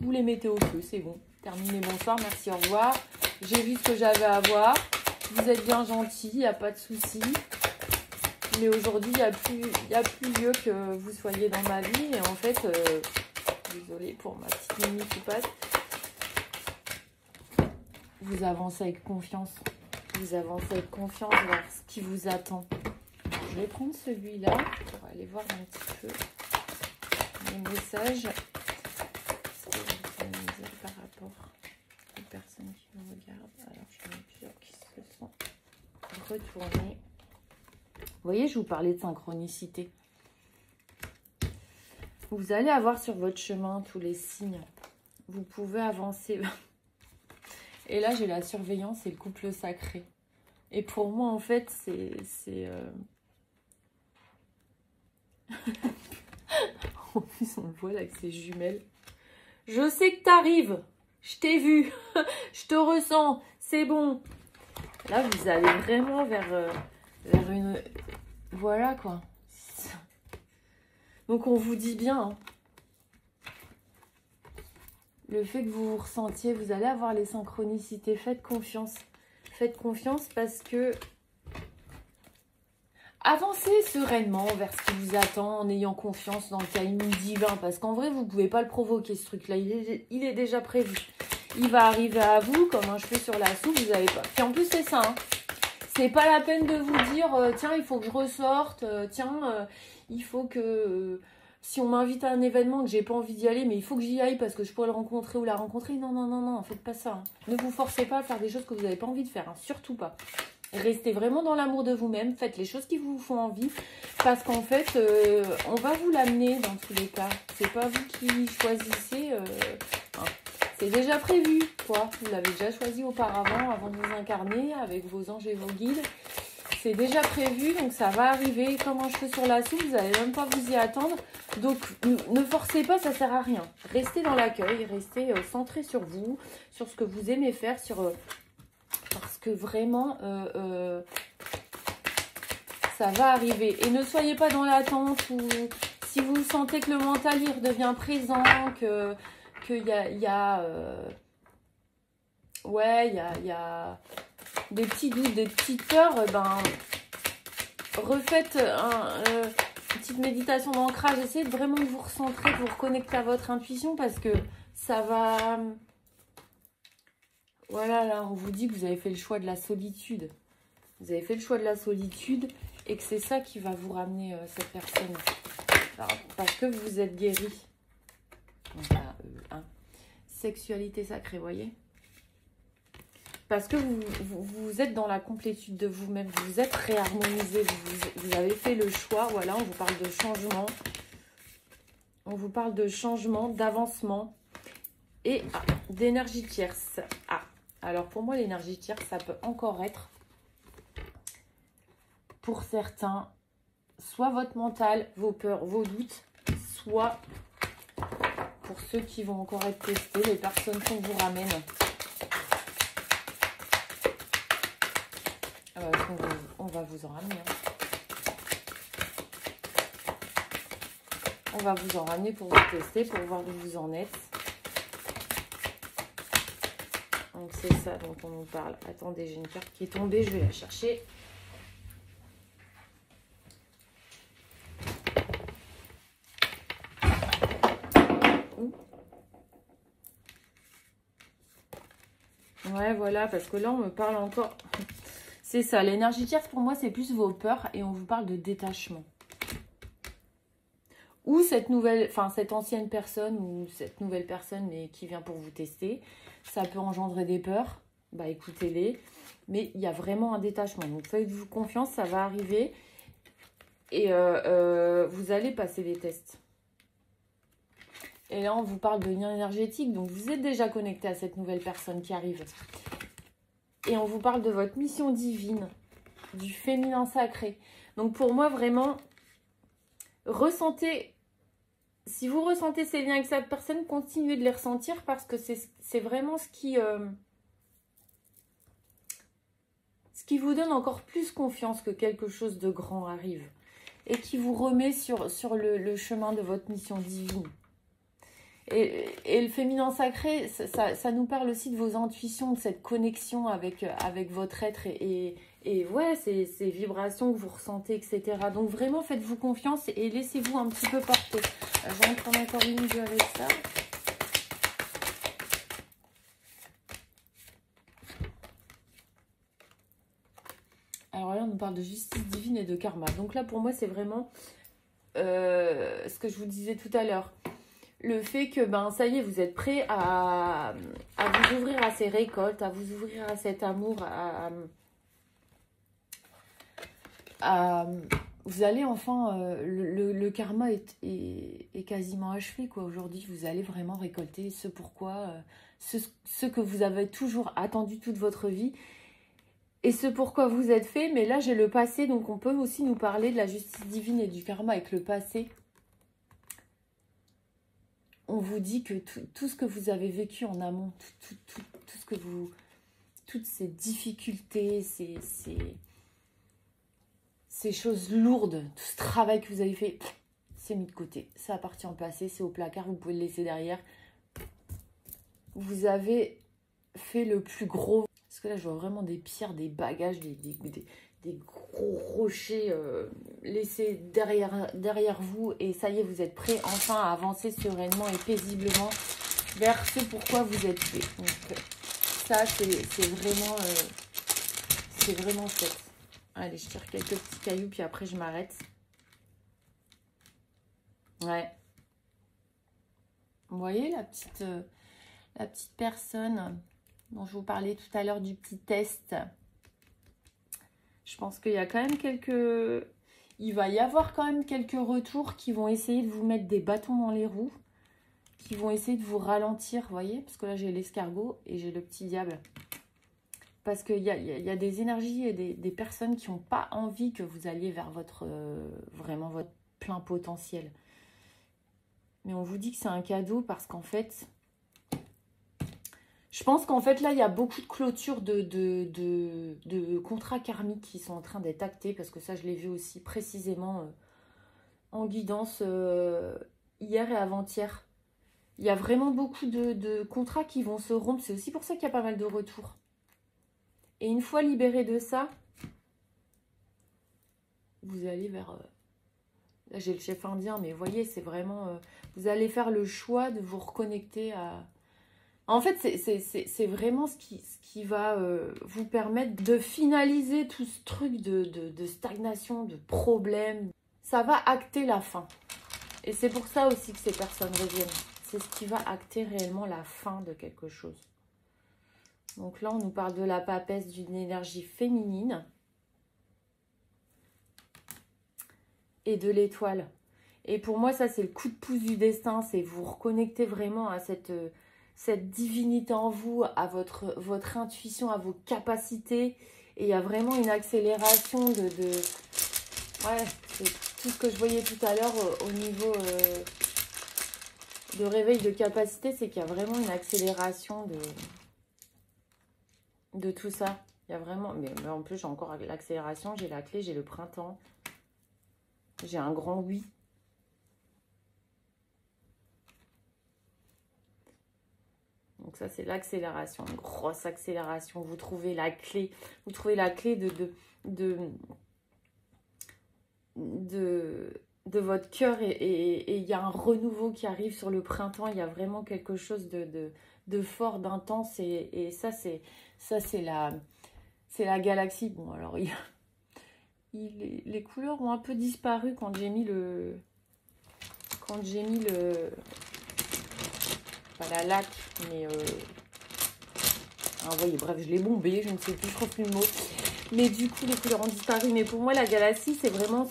Vous les mettez au feu, c'est bon. Terminé, bonsoir, merci, au revoir. J'ai vu ce que j'avais à voir. Vous êtes bien gentil, il n'y a pas de souci. Mais aujourd'hui, il n'y a plus lieu que vous soyez dans ma vie. Et en fait, désolée pour ma petite minute qui passe. Vous avancez avec confiance. Vous avancez avec confiance vers ce qui vous attend. Je vais prendre celui-là pour aller voir un petit peu les messages. Ce que vous pouvez me dire par rapport aux personnes qui me regardent. Alors, j'en ai plusieurs qui se sont retournés. Vous voyez, je vous parlais de synchronicité. Vous allez avoir sur votre chemin tous les signes. Vous pouvez avancer. Et là, j'ai la surveillance et le couple sacré. Et pour moi, en fait, c'est en plus, on le voit là avec ses jumelles. Je sais que t'arrives. Je t'ai vu. Je te ressens. C'est bon. Là, vous allez vraiment vers une... Voilà, quoi. Donc, on vous dit bien, hein. Le fait que vous vous ressentiez, vous allez avoir les synchronicités. Faites confiance. Faites confiance parce que avancez sereinement vers ce qui vous attend en ayant confiance dans le timing divin. Parce qu'en vrai, vous ne pouvez pas le provoquer, ce truc-là. Il est déjà prévu. Il va arriver à vous comme un cheveu sur la soupe. Vous n'avez pas. Puis en plus, c'est ça, hein. C'est pas la peine de vous dire, tiens, il faut que je ressorte. Tiens, il faut que... si on m'invite à un événement que j'ai pas envie d'y aller, mais il faut que j'y aille parce que je pourrais le rencontrer ou la rencontrer. Non, non, non, non, faites pas ça, hein. Ne vous forcez pas à faire des choses que vous n'avez pas envie de faire, hein. Surtout pas. Restez vraiment dans l'amour de vous-même. Faites les choses qui vous font envie. Parce qu'en fait, on va vous l'amener dans tous les cas. C'est pas vous qui choisissez. Hein. C'est déjà prévu, quoi. Vous l'avez déjà choisi auparavant, avant de vous incarner, avec vos anges et vos guides. C'est déjà prévu, donc ça va arriver comme un cheveu sur la soupe. Vous n'allez même pas vous y attendre. Donc, ne forcez pas, ça sert à rien. Restez dans l'accueil, restez centré sur vous, sur ce que vous aimez faire, parce que vraiment, ça va arriver. Et ne soyez pas dans l'attente ou si vous sentez que le mental il redevient présent, qu'il y a des petits doutes, des petites peurs, refaites une petite méditation d'ancrage. Essayez vraiment de vous recentrer, de vous reconnecter à votre intuition parce que ça va... Voilà, là, on vous dit que vous avez fait le choix de la solitude. Vous avez fait le choix de la solitude et que c'est ça qui va vous ramener cette personne. Alors, parce que vous êtes guéri. Voilà, sexualité sacrée, voyez. Parce que vous êtes dans la complétude de vous-même. Vous êtes réharmonisé. Vous avez fait le choix. Voilà, on vous parle de changement. On vous parle de changement, d'avancement et d'énergie tierce. Alors pour moi, l'énergie tierce, ça peut encore être, pour certains, soit votre mental, vos peurs, vos doutes, soit pour ceux qui vont encore être testés, les personnes qu'on vous ramène. On va vous en ramener. Hein. On va vous en ramener pour vous tester, pour voir où vous en êtes. Donc c'est ça dont on nous parle. Attendez, j'ai une carte qui est tombée, je vais la chercher. Ouais, voilà, parce que là, on me parle encore... C'est ça, l'énergie tierce, pour moi, c'est plus vos peurs et on vous parle de détachement. Ou cette ancienne personne ou cette nouvelle personne mais qui vient pour vous tester, ça peut engendrer des peurs. Bah, écoutez-les. mais il y a vraiment un détachement. Donc faites-vous confiance, ça va arriver. Et vous allez passer les tests. Et là, on vous parle de lien énergétique. Donc, vous êtes déjà connecté à cette nouvelle personne qui arrive. Et on vous parle de votre mission divine, du féminin sacré. Donc, pour moi, vraiment, ressentez... Si vous ressentez ces liens avec cette personne, continuez de les ressentir parce que c'est vraiment ce qui vous donne encore plus confiance que quelque chose de grand arrive. Et qui vous remet sur le chemin de votre mission divine. Et le féminin sacré, ça nous parle aussi de vos intuitions, de cette connexion avec votre être et ouais, ces vibrations que vous ressentez, etc. Donc vraiment, faites-vous confiance et laissez-vous un petit peu porter. Je vais en prendre encore une vue avec ça. Alors là, on nous parle de justice divine et de karma. Donc là, pour moi, c'est vraiment ce que je vous disais tout à l'heure. Le fait que, ben, ça y est, vous êtes prêt à vous ouvrir à ces récoltes, à vous ouvrir à cet amour, vous allez enfin, le karma est quasiment achevé, quoi. Aujourd'hui, vous allez vraiment récolter ce pourquoi, ce que vous avez toujours attendu toute votre vie et ce pourquoi vous êtes fait. Mais là, j'ai le passé, donc on peut aussi nous parler de la justice divine et du karma avec le passé. On vous dit que tout ce que vous avez vécu en amont, tout ce que vous... Toutes ces difficultés, ces choses lourdes, tout ce travail que vous avez fait, c'est mis de côté. Ça appartient au passé, c'est au placard, vous pouvez le laisser derrière. Vous avez fait le plus gros... Parce que là, je vois vraiment des pierres, des bagages, des gros rochers laissés derrière vous. Et ça y est, vous êtes prêts enfin à avancer sereinement et paisiblement vers ce pourquoi vous êtes fait. Donc, ça, c'est vraiment chouette. Allez, je tire quelques petits cailloux, puis après, je m'arrête. Ouais. Vous voyez la petite personne dont je vous parlais tout à l'heure du petit test. Je pense qu'il y a quand même il va y avoir quand même quelques retours qui vont essayer de vous mettre des bâtons dans les roues, qui vont essayer de vous ralentir, vous voyez, parce que là j'ai l'escargot et j'ai le petit diable. Parce qu'il y a des énergies et des personnes qui n'ont pas envie que vous alliez vers vraiment votre plein potentiel. Mais on vous dit que c'est un cadeau parce qu'en fait... Je pense qu'en fait, là, il y a beaucoup de clôtures de contrats karmiques qui sont en train d'être actés. Parce que ça, je l'ai vu aussi précisément en guidance hier et avant-hier. Il y a vraiment beaucoup de contrats qui vont se rompre. C'est aussi pour ça qu'il y a pas mal de retours. Et une fois libéré de ça, vous allez vers... là, j'ai le chef indien, mais vous voyez, c'est vraiment... vous allez faire le choix de vous reconnecter à... En fait, c'est vraiment ce qui va vous permettre de finaliser tout ce truc de stagnation, de problème. Ça va acter la fin. Et c'est pour ça aussi que ces personnes reviennent. C'est ce qui va acter réellement la fin de quelque chose. Donc là, on nous parle de la papesse, d'une énergie féminine. Et de l'étoile. Et pour moi, ça, c'est le coup de pouce du destin. C'est vous reconnecter vraiment à cette divinité en vous, à votre intuition, à vos capacités. Et il y a vraiment une accélération ouais, c'est tout ce que je voyais tout à l'heure au niveau de réveil de capacité, c'est qu'il y a vraiment une accélération de tout ça. Il y a vraiment... Mais en plus, j'ai encore l'accélération, j'ai la clé, j'ai le printemps. J'ai un grand oui. Donc ça, c'est l'accélération, une grosse accélération. Vous trouvez la clé. Vous trouvez la clé de votre cœur. Et il y a un renouveau qui arrive sur le printemps. Il y a vraiment quelque chose de fort, d'intense. Et ça, c'est la galaxie. Bon, alors, les couleurs ont un peu disparu quand j'ai mis le... pas la laque, mais Hein, vous voyez, bref, je l'ai bombé, je ne sais plus, je trouve plus le mot. Mais du coup, les couleurs ont disparu. Mais pour moi, la galaxie, c'est vraiment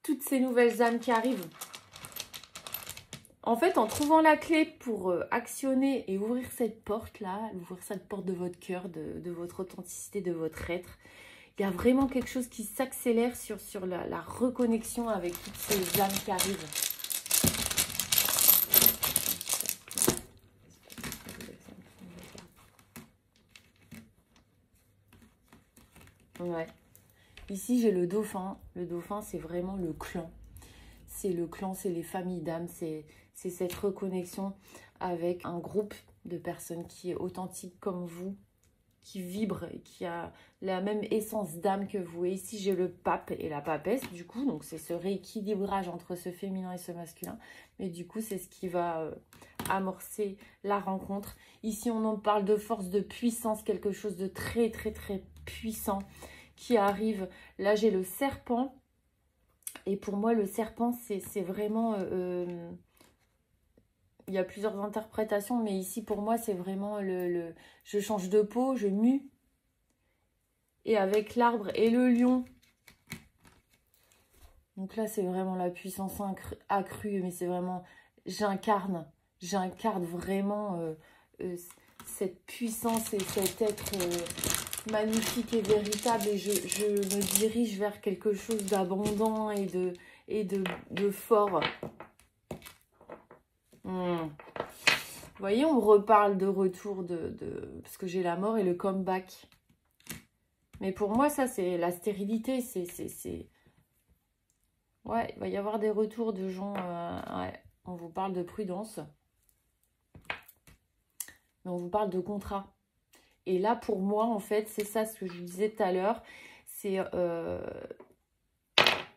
toutes ces nouvelles âmes qui arrivent. En fait, en trouvant la clé pour actionner et ouvrir cette porte-là, ouvrir cette porte de votre cœur, de votre authenticité, de votre être, il y a vraiment quelque chose qui s'accélère sur la reconnexion avec toutes ces âmes qui arrivent. Ouais. Ici, j'ai le dauphin. Le dauphin, c'est vraiment le clan. C'est le clan, c'est les familles d'âmes, c'est cette reconnexion avec un groupe de personnes qui est authentique comme vous, qui vibre et qui a la même essence d'âme que vous. Et ici, j'ai le pape et la papesse, du coup, donc c'est ce rééquilibrage entre ce féminin et ce masculin. Mais du coup, c'est ce qui va amorcer la rencontre. Ici, on en parle de force, de puissance, quelque chose de très, très, très puissant qui arrive. Là, j'ai le serpent. Et pour moi, le serpent, c'est vraiment... il y a plusieurs interprétations, mais ici, pour moi, c'est vraiment je change de peau, je mue. Et avec l'arbre et le lion. Donc là, c'est vraiment la puissance accrue, mais c'est vraiment... J'incarne vraiment cette puissance et cet être magnifique et véritable. Et je me dirige vers quelque chose d'abondant et de fort. Vous voyez, on reparle de retour parce que j'ai la mort et le comeback. Mais pour moi, ça, c'est la stérilité. Ouais, il va y avoir des retours de gens... ouais, on vous parle de prudence. Mais on vous parle de contrat. Et là, pour moi, en fait, c'est ça ce que je vous disais tout à l'heure. C'est...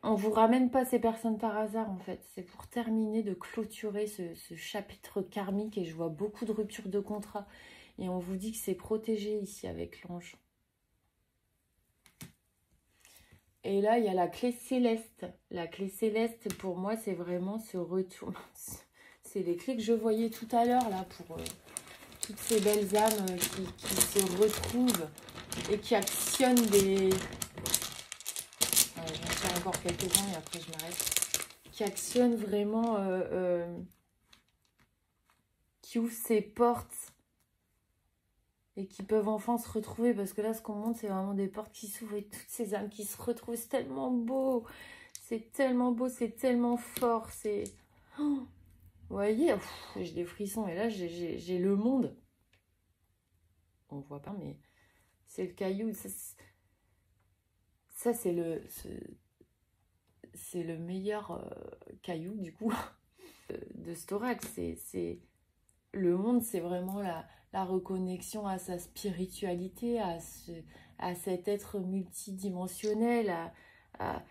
on vous ramène pas ces personnes par hasard, en fait. C'est pour terminer de clôturer ce chapitre karmique. Et je vois beaucoup de ruptures de contrat. Et on vous dit que c'est protégé ici avec l'ange. Et là, il y a la clé céleste. La clé céleste, pour moi, c'est vraiment ce retour. C'est les clés que je voyais tout à l'heure, là, pour toutes ces belles âmes qui se retrouvent et qui actionnent des... J'en fais encore quelques-uns et après je m'arrête. Qui actionnent vraiment... qui ouvrent ces portes et qui peuvent enfin se retrouver. Parce que là, ce qu'on montre, c'est vraiment des portes qui s'ouvrent et toutes ces âmes qui se retrouvent. C'est tellement beau. C'est tellement beau, c'est tellement fort. C'est... Oh, vous voyez, j'ai des frissons. Et là, j'ai le monde. On ne voit pas, mais c'est le caillou. Ça c'est le meilleur caillou, du coup, de Storax. C'est le monde, c'est vraiment la reconnexion à sa spiritualité, à cet être multidimensionnel, à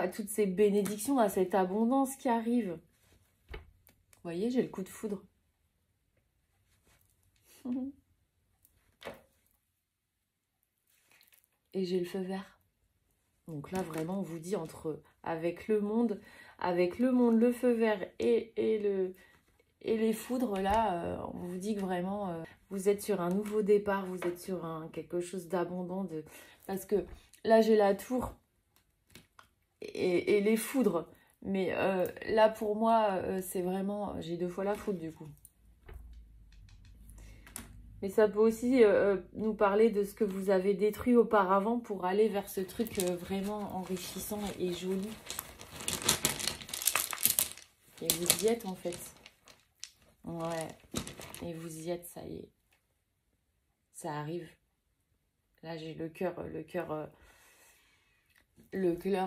toutes ces bénédictions, à cette abondance qui arrive. Vous voyez, j'ai le coup de foudre. Et j'ai le feu vert. Donc là, vraiment, on vous dit avec le monde, le feu vert et les foudres, là, on vous dit que vraiment, vous êtes sur un nouveau départ, vous êtes sur quelque chose d'abondant. Parce que là, j'ai la tour et les foudres. Mais là, pour moi, c'est vraiment... J'ai 2 fois la foudre, du coup. Mais ça peut aussi nous parler de ce que vous avez détruit auparavant pour aller vers ce truc vraiment enrichissant et joli. Et vous y êtes, en fait. Ouais. Et vous y êtes, ça y est. Ça arrive. Là, j'ai le cœur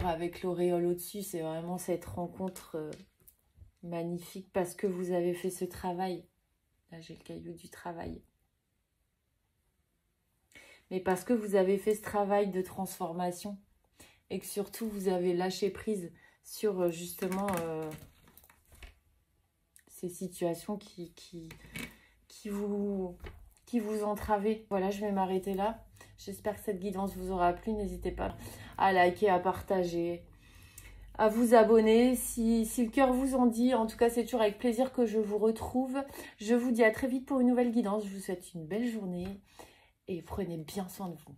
avec l'auréole au-dessus. C'est vraiment cette rencontre magnifique parce que vous avez fait ce travail. Là, j'ai le caillou du travail. Mais parce que vous avez fait ce travail de transformation et que surtout vous avez lâché prise sur justement ces situations qui vous entravaient. Voilà, je vais m'arrêter là. J'espère que cette guidance vous aura plu. N'hésitez pas à liker, à partager, à vous abonner si le cœur vous en dit. En tout cas, c'est toujours avec plaisir que je vous retrouve. Je vous dis à très vite pour une nouvelle guidance. Je vous souhaite une belle journée et prenez bien soin de vous.